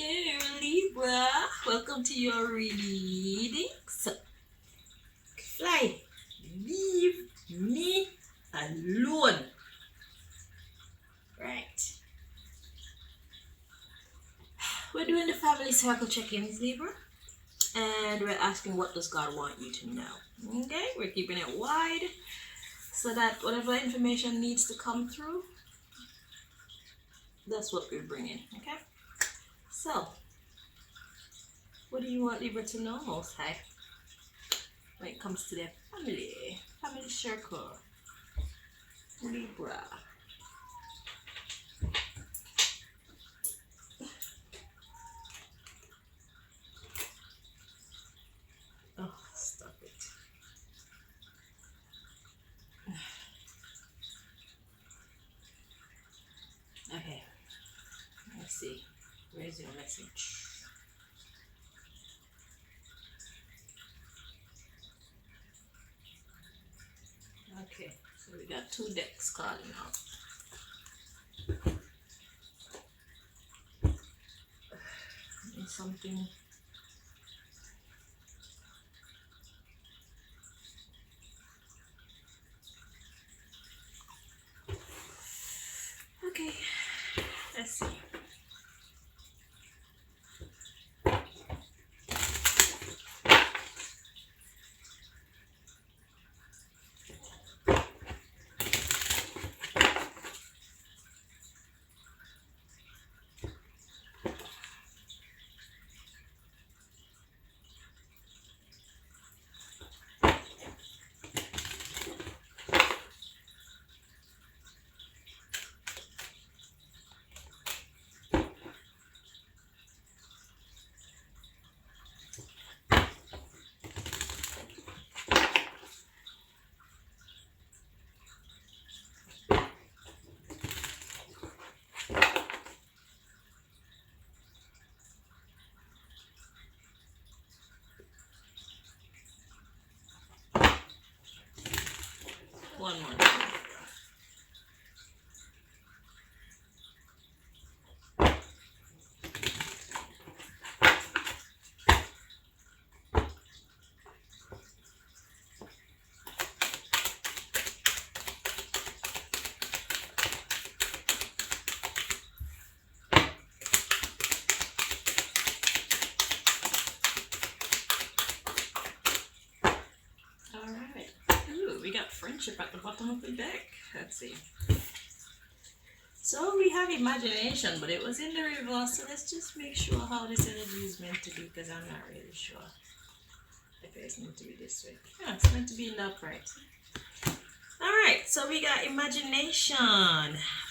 there, Libra. Welcome to your readings. Fly, leave me alone. Right. We're doing the family circle check-ins, Libra. And we're asking, what does God want you to know? Okay, we're keeping it wide so that whatever information needs to come through, that's what we're bringing. Okay, so what do you want Libra to know, Most High, when it comes to their family circle? Libra. Oh, stop it. Okay, let's see. Where's your message? Okay, so we got two decks calling out. It's something. Okay, let's see. One more. Alright. Ooh, we got friendship at the bottom of the deck. Let's see. So we have imagination, but it was in the reverse. So let's just make sure how this energy is meant to be, because I'm not really sure if it's meant to be this way. Yeah, it's meant to be in the upright. Alright, so we got imagination.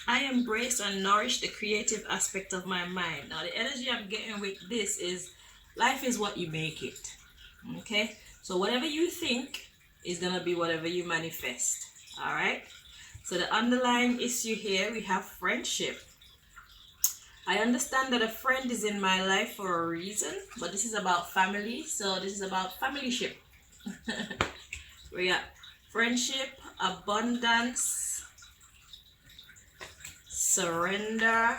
I embrace and nourish the creative aspect of my mind. Now the energy I'm getting with this is life is what you make it. Okay? So whatever you think is going to be whatever you manifest. Alright? So the underlying issue here, we have friendship. I understand that a friend is in my life for a reason, but this is about family. So this is about familyship. We got friendship, abundance, surrender,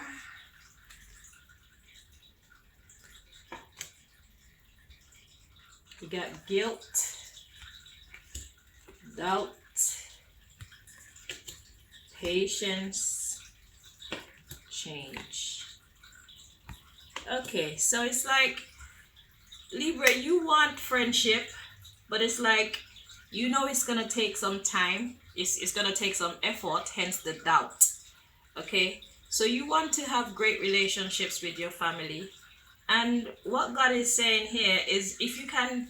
we got guilt, doubt, patience, change. Okay, so it's like, Libra, you want friendship, but it's like, you know it's gonna take some time. It's gonna take some effort, hence the doubt. Okay, so you want to have great relationships with your family, and what God is saying here is, if you can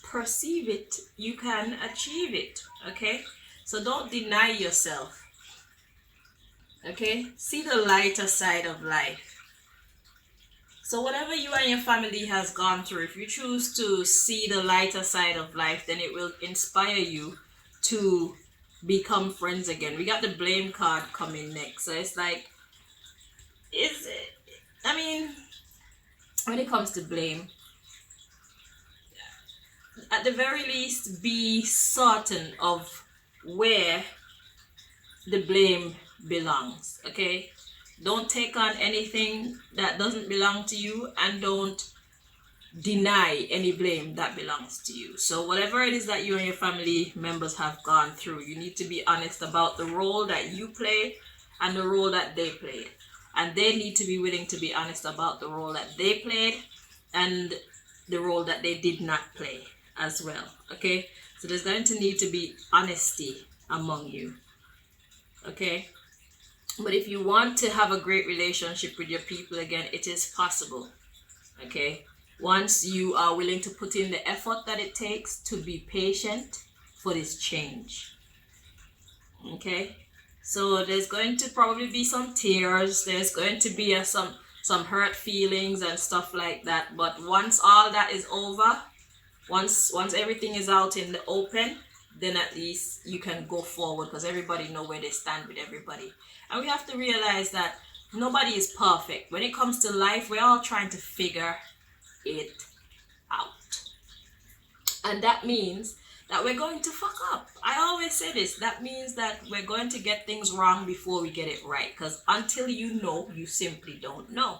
perceive it, you can achieve it. Okay, so don't deny yourself. Okay, see the lighter side of life. So whatever you and your family has gone through, if you choose to see the lighter side of life, then it will inspire you to become friends again. We got the blame card coming next. So it's like, I mean, when it comes to blame, at the very least, be certain of where the blame belongs. Okay? Don't take on anything that doesn't belong to you, and don't deny any blame that belongs to you. So whatever it is that you and your family members have gone through, you need to be honest about the role that you play and the role that they played. And they need to be willing to be honest about the role that they played and the role that they did not play as well. Okay? So there's going to need to be honesty among you. Okay? But if you want to have a great relationship with your people again, it is possible. Okay? Once you are willing to put in the effort that it takes to be patient for this change. Okay? So there's going to probably be some tears. There's going to be some hurt feelings and stuff like that. But once all that is over, once everything is out in the open, then at least you can go forward, because everybody know where they stand with everybody. And we have to realize that nobody is perfect. When it comes to life, we're all trying to figure it out. And that means that we're going to fuck up. I always say this. That means that we're going to get things wrong before we get it right. Because until you know, you simply don't know.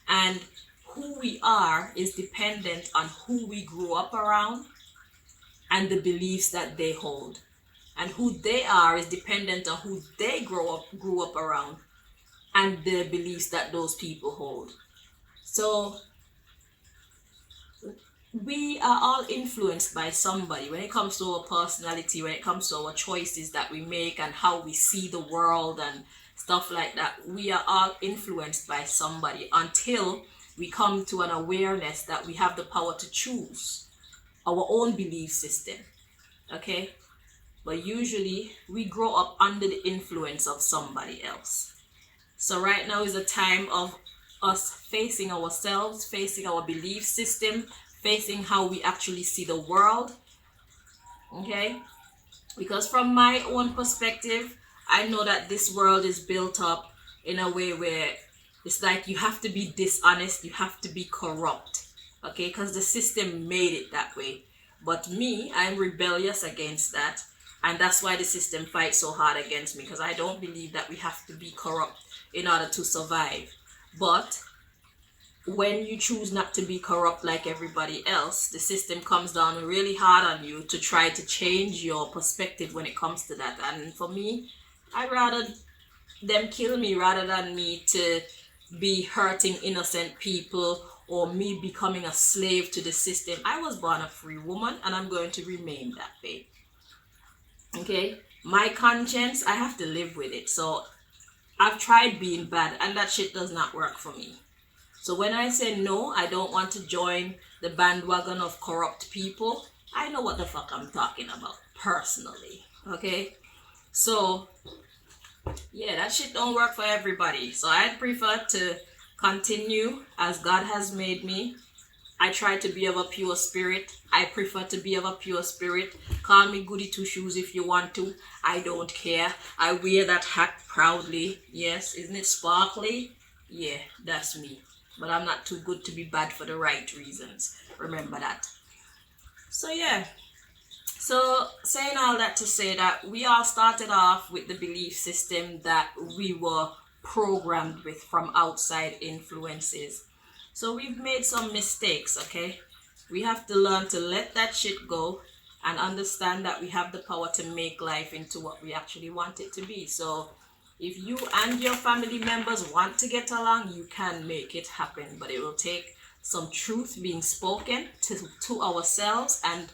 And who we are is dependent on who we grew up around and the beliefs that they hold. And who they are is dependent on who they grew up around and the beliefs that those people hold. So we are all influenced by somebody when it comes to our personality, when it comes to our choices that we make and how we see the world and stuff like that. We are all influenced by somebody until we come to an awareness that we have the power to choose our own belief system. Okay? But usually we grow up under the influence of somebody else. So right now is a time of us facing ourselves, facing our belief system, facing how we actually see the world. Okay? Because from my own perspective, I know that this world is built up in a way where it's like you have to be dishonest, you have to be corrupt. Okay? Because the system made it that way. But me, I'm rebellious against that. And that's why the system fights so hard against me. Because I don't believe that we have to be corrupt in order to survive. But when you choose not to be corrupt like everybody else, the system comes down really hard on you to try to change your perspective when it comes to that. And for me, I'd rather them kill me rather than me to be hurting innocent people or me becoming a slave to the system. I was born a free woman and I'm going to remain that way. Okay? My conscience, I have to live with it. So I've tried being bad and that shit does not work for me. So when I say no, I don't want to join the bandwagon of corrupt people, I know what the fuck I'm talking about personally. Okay? So yeah, that shit don't work for everybody. So I'd prefer to continue as God has made me. I try to be of a pure spirit. I prefer to be of a pure spirit. Call me goody two shoes if you want to. I don't care. I wear that hat proudly. Yes, isn't it sparkly? Yeah, that's me. But I'm not too good to be bad for the right reasons. Remember that. So yeah. So saying all that to say that we all started off with the belief system that we were programmed with from outside influences. So we've made some mistakes, okay? We have to learn to let that shit go and understand that we have the power to make life into what we actually want it to be. So if you and your family members want to get along, you can make it happen. But it will take some truth being spoken to ourselves and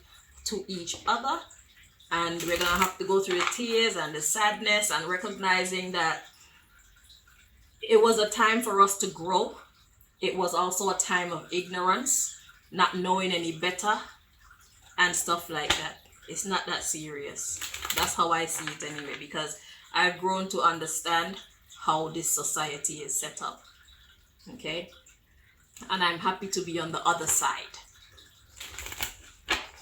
to each other. And we're going to have to go through the tears and the sadness and recognizing that it was a time for us to grow. It was also a time of ignorance, not knowing any better and stuff like that. It's not that serious. That's how I see it anyway, because I've grown to understand how this society is set up. Okay? And I'm happy to be on the other side.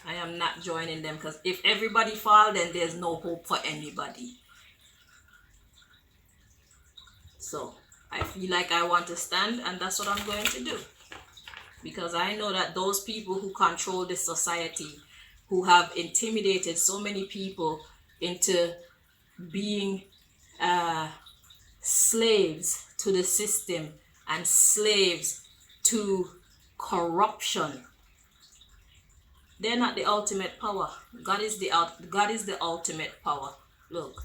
I am not joining them, because if everybody fall, then there's no hope for anybody. So I feel like I want to stand, and that's what I'm going to do. Because I know that those people who control this society, who have intimidated so many people into being slaves to the system and slaves to corruption. They're not the ultimate power. God is the ultimate power. Look,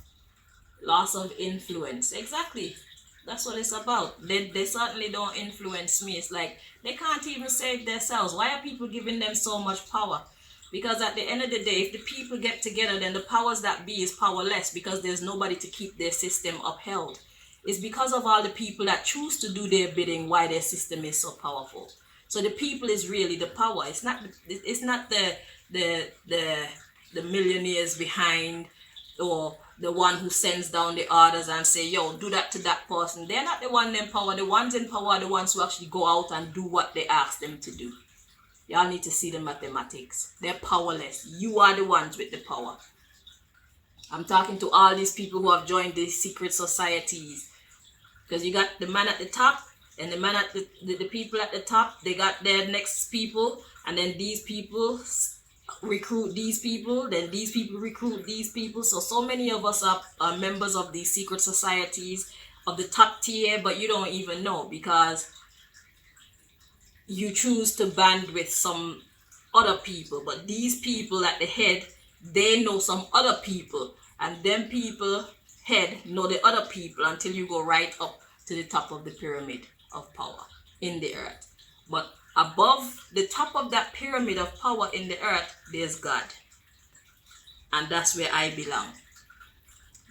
loss of influence. Exactly. That's what it's about. They certainly don't influence me. It's like they can't even save themselves. Why are people giving them so much power? Because at the end of the day, if the people get together, then the powers that be is powerless because there's nobody to keep their system upheld. It's because of all the people that choose to do their bidding why their system is so powerful. So the people is really the power. It's not the millionaires behind, or the one who sends down the orders and say, yo, do that to that person. They're not the one in power. The ones in power are the ones who actually go out and do what they ask them to do. Y'all need to see the mathematics. They're powerless. You are the ones with the power. I'm talking to all these people who have joined these secret societies. Because you got the man at the top, and the man at the people at the top, they got their next people, and then these people recruit these people, then these people recruit these people. So many of us are members of these secret societies of the top tier, but you don't even know because you choose to band with some other people. But these people at the head, they know some other people, and them people head know the other people until you go right up to the top of the pyramid of power in the earth. But above the top of that pyramid of power in the earth, there's God. And that's where I belong.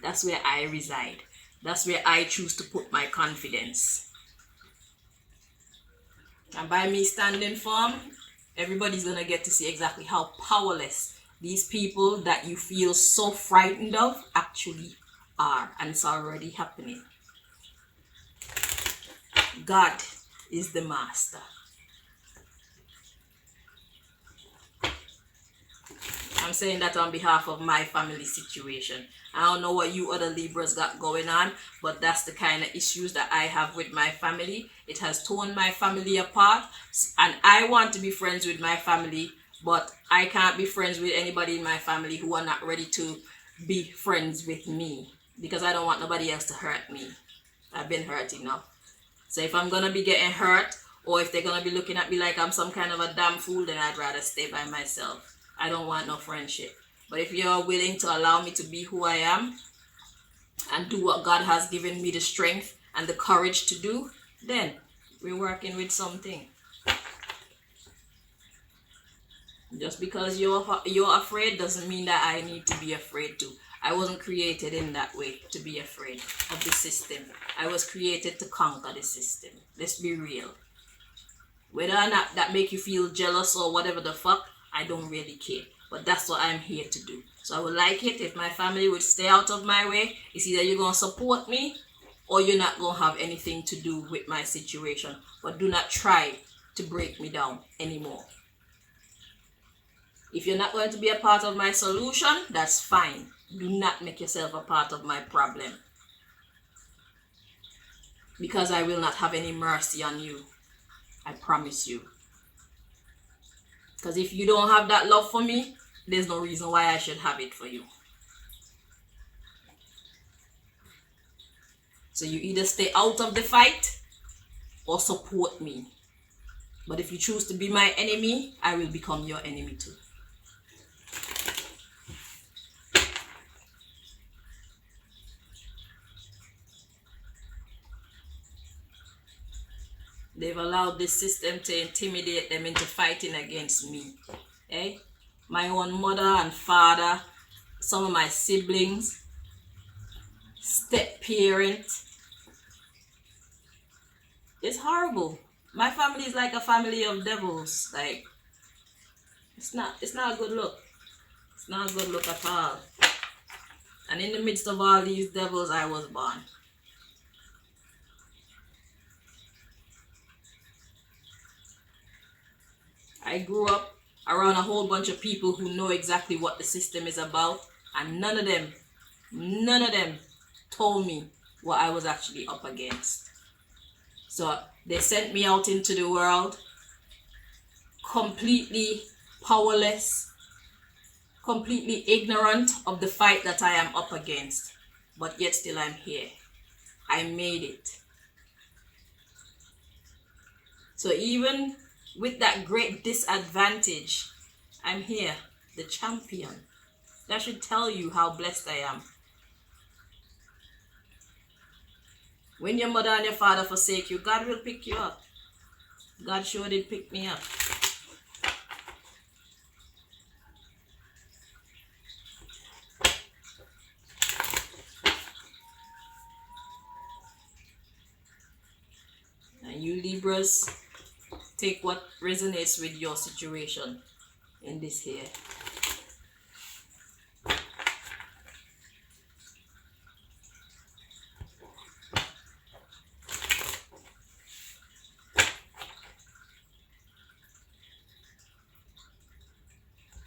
That's where I reside. That's where I choose to put my confidence. And by me standing firm, everybody's going to get to see exactly how powerless these people that you feel so frightened of actually are. And it's already happening. God is the master. I'm saying that on behalf of my family situation. I don't know what you other Libras got going on, but that's the kind of issues that I have with my family. It has torn my family apart, and I want to be friends with my family, but I can't be friends with anybody in my family who are not ready to be friends with me, because I don't want nobody else to hurt me. I've been hurt enough. So if I'm going to be getting hurt, or if they're going to be looking at me like I'm some kind of a damn fool, then I'd rather stay by myself. I don't want no friendship. But if you're willing to allow me to be who I am and do what God has given me the strength and the courage to do, then we're working with something. Just because you're afraid doesn't mean that I need to be afraid too. I wasn't created in that way to be afraid of the system. I was created to conquer the system. Let's be real. Whether or not that make you feel jealous or whatever the fuck, I don't really care. But that's what I'm here to do. So I would like it if my family would stay out of my way. It's either you're going to support me or you're not going to have anything to do with my situation. But do not try to break me down anymore. If you're not going to be a part of my solution, that's fine. Do not make yourself a part of my problem. Because I will not have any mercy on you. I promise you. Because if you don't have that love for me, there's no reason why I should have it for you. So you either stay out of the fight or support me. But if you choose to be my enemy, I will become your enemy too. They've allowed this system to intimidate them into fighting against me. Eh? My own mother and father, some of my siblings, step-parent. It's horrible. My family is like a family of devils. Like, it's not a good look. It's not a good look at all. And in the midst of all these devils, I was born. I grew up around a whole bunch of people who know exactly what the system is about, and none of them told me what I was actually up against. So they sent me out into the world completely powerless, completely ignorant of the fight that I am up against, but yet still I'm here. I made it. So even with that great disadvantage, I'm here, the champion. That should tell you how blessed I am. When your mother and your father forsake you, God will pick you up. God sure did pick me up. And you Libras, take what resonates with your situation in this here.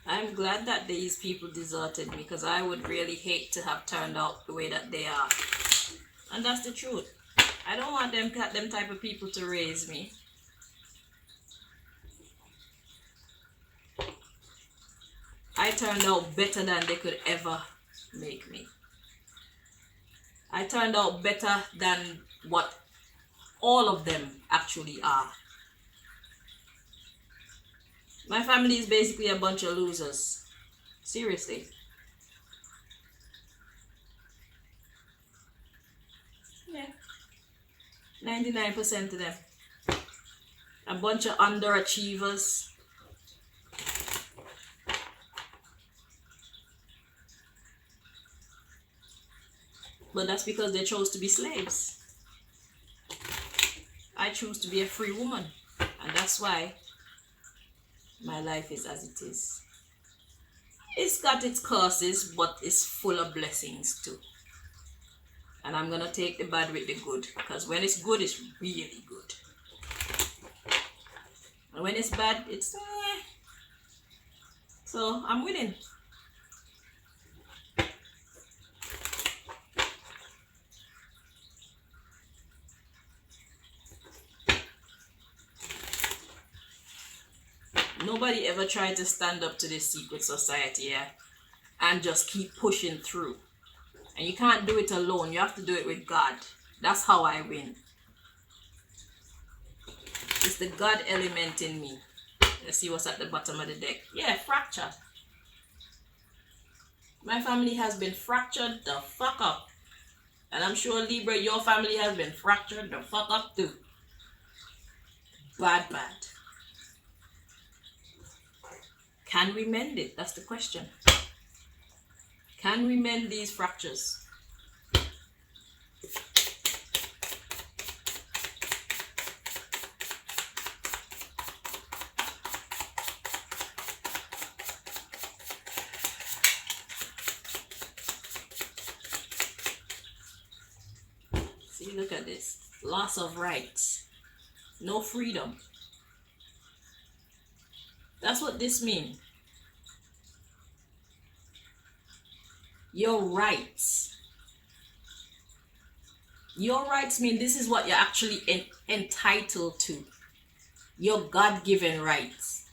I'm glad that these people deserted me, because I would really hate to have turned out the way that they are. And that's the truth. I don't want them type of people to raise me. I turned out better than they could ever make me. I turned out better than what all of them actually are. My family is basically a bunch of losers. Seriously. Yeah. 99% of them. A bunch of underachievers. But that's because they chose to be slaves. I choose to be a free woman. And that's why my life is as it is. It's got its curses, but it's full of blessings too. And I'm gonna take the bad with the good, because when it's good, it's really good. And when it's bad, it's So I'm winning. Nobody ever tried to stand up to this secret society, yeah, and just keep pushing through. And you can't do it alone. You have to do it with God. That's how I win. It's the God element in me. Let's see what's at the bottom of the deck. Yeah, fracture. My family has been fractured the fuck up. And I'm sure, Libra, your family has been fractured the fuck up too. Bad. Can we mend it? That's the question. Can we mend these fractures? See, look at this. Loss of rights. No freedom. That's what this means. Your rights. Your rights mean this is what you're actually entitled to. Your God-given rights.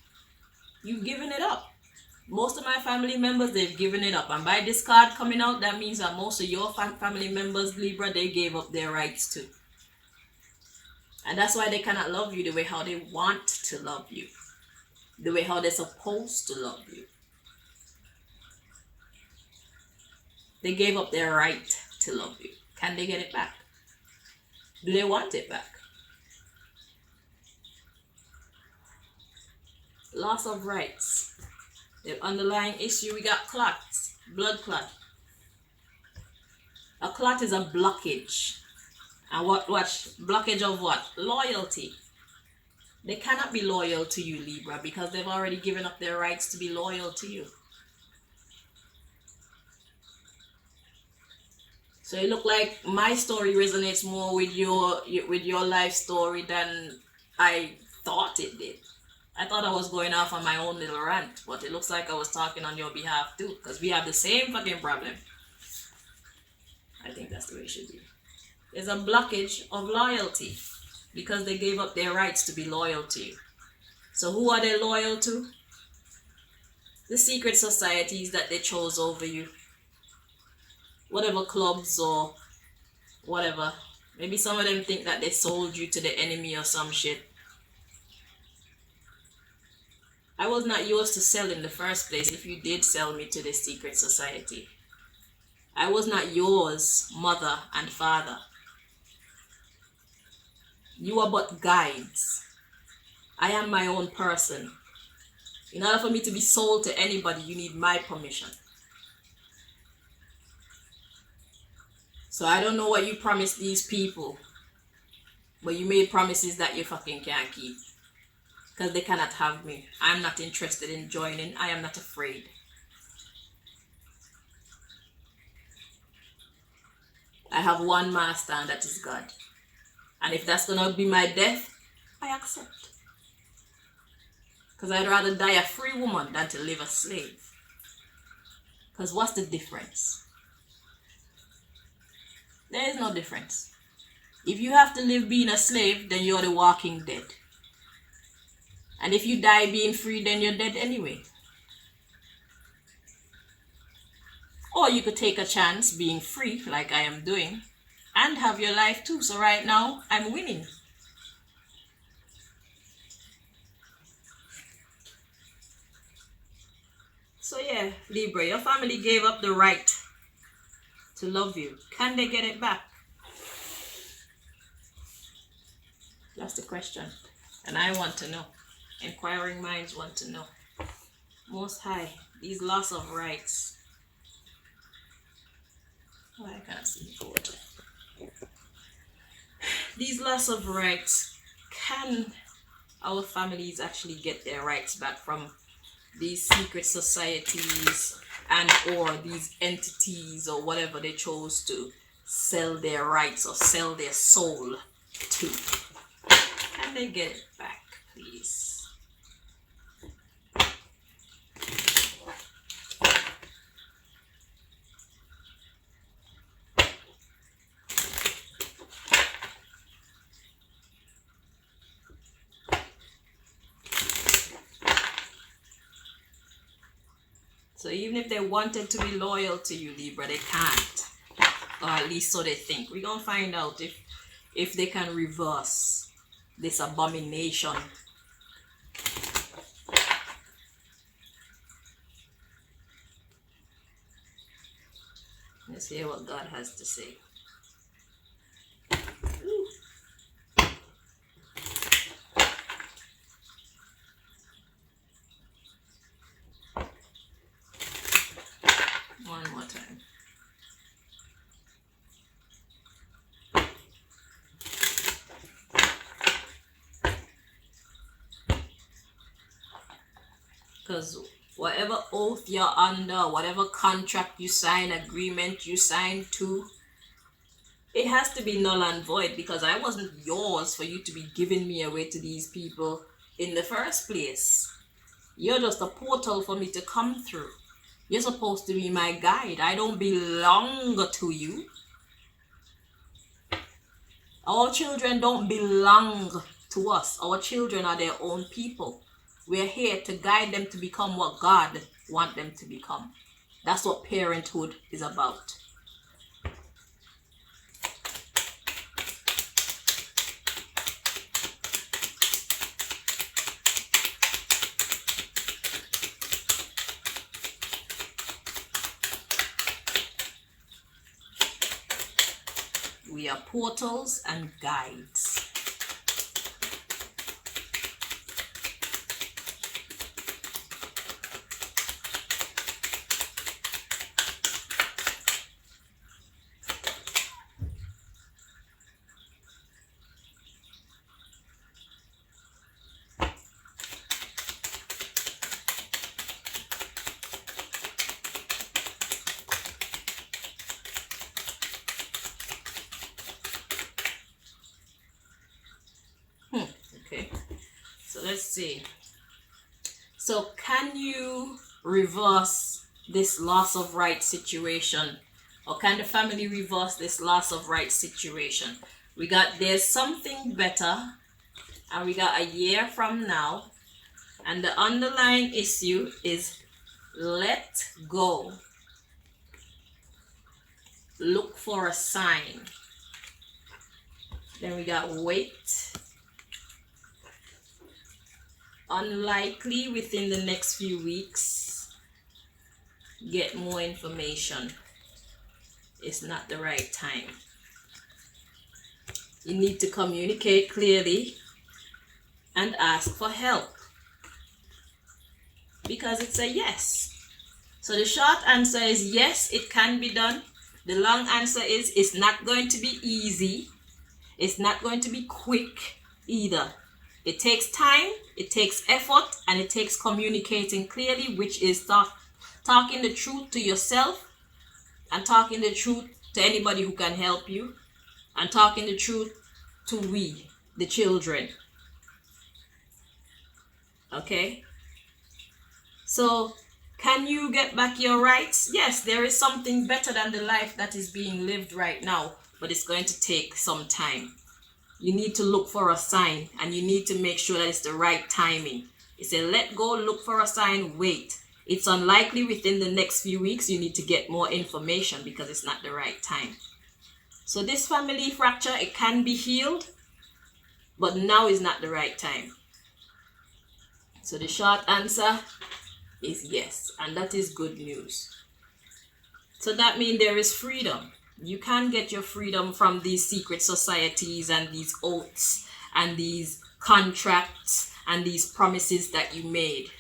You've given it up. Most of my family members, they've given it up. And by this card coming out, that means that most of your family members, Libra, they gave up their rights too. And that's why they cannot love you the way how they want to love you. The way how they're supposed to love you. They gave up their right to love you. Can they get it back? Do they want it back? Loss of rights. The underlying issue, we got clots. Blood clot. A clot is a blockage. And what blockage of what? Loyalty. They cannot be loyal to you, Libra, because they've already given up their rights to be loyal to you. So it look like my story resonates more with your life story than I thought it did. I thought I was going off on my own little rant, but it looks like I was talking on your behalf too, because we have the same fucking problem. I think that's the way it should be. There's a blockage of loyalty because they gave up their rights to be loyal to you. So who are they loyal to? The secret societies that they chose over you. Whatever clubs or whatever. Maybe some of them think that they sold you to the enemy or some shit. I was not yours to sell in the first place if you did sell me to the secret society. I was not yours, mother and father. You are but guides. I am my own person. In order for me to be sold to anybody, you need my permission. So I don't know what you promised these people, but you made promises that you fucking can't keep. Because they cannot have me. I'm not interested in joining. I am not afraid. I have one master, and that is God. And if that's gonna be my death, I accept. Because I'd rather die a free woman than to live a slave. Because what's the difference? There is no difference. If you have to live being a slave, then you're the walking dead. And if you die being free, then you're dead anyway. Or you could take a chance being free, like I am doing, and have your life too. So right now, I'm winning. So yeah, Libra, your family gave up the right to love you. Can they get it back? That's the question. And I want to know. Inquiring minds want to know. Most High, these loss of rights. Oh, I can't see the board. These loss of rights, can our families actually get their rights back from these secret societies and or these entities or whatever they chose to sell their rights or sell their soul to? Can they get it back, please? So even if they wanted to be loyal to you, Libra, they can't. Or at least so they think. We're going to find out if they can reverse this abomination. Let's hear what God has to say. Ooh. One more time. Because whatever oath you're under, whatever contract you sign, agreement you sign to, it has to be null and void, because I wasn't yours for you to be giving me away to these people in the first place. You're just a portal for me to come through. You're supposed to be my guide. I don't belong to you. Our children don't belong to us. Our children are their own people. We're here to guide them to become what God wants them to become. That's what parenthood is about. We are portals and guides. Okay, so let's see. So can you reverse this loss of right situation? Or can the family reverse this loss of right situation? We got there's something better, and we got a year from now, and the underlying issue is let go. Look for a sign. Then we got wait. unlikely within the next few weeks get more information. It's not the right time. You need to communicate clearly and ask for help, because it's a yes. So the short answer is yes, it can be done. The long answer is it's not going to be easy. It's not going to be quick either. It takes time, it takes effort, and it takes communicating clearly, which is talking the truth to yourself and talking the truth to anybody who can help you and talking the truth to we, the children. Okay? So, can you get back your rights? Yes, there is something better than the life that is being lived right now, but it's going to take some time. You need to look for a sign, and you need to make sure that it's the right timing. It's a let go, look for a sign, wait. It's unlikely within the next few weeks you need to get more information because it's not the right time. So this family fracture, it can be healed, but now is not the right time. So the short answer is yes, and that is good news. So that means there is freedom. You can get your freedom from these secret societies and these oaths and these contracts and these promises that you made.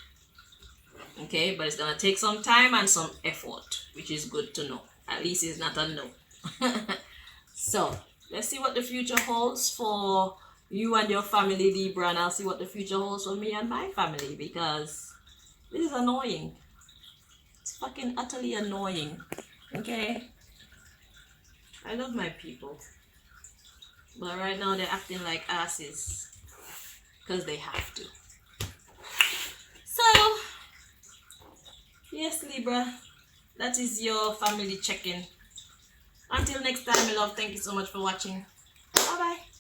Okay, but it's going to take some time and some effort, which is good to know. At least it's not a no. So, let's see what the future holds for you and your family, Libra, and I'll see what the future holds for me and my family, because this is annoying. It's fucking utterly annoying. Okay? I love my people. But right now they're acting like asses. Because they have to. So, yes, Libra. That is your family check-in. Until next time, my love. Thank you so much for watching. Bye-bye.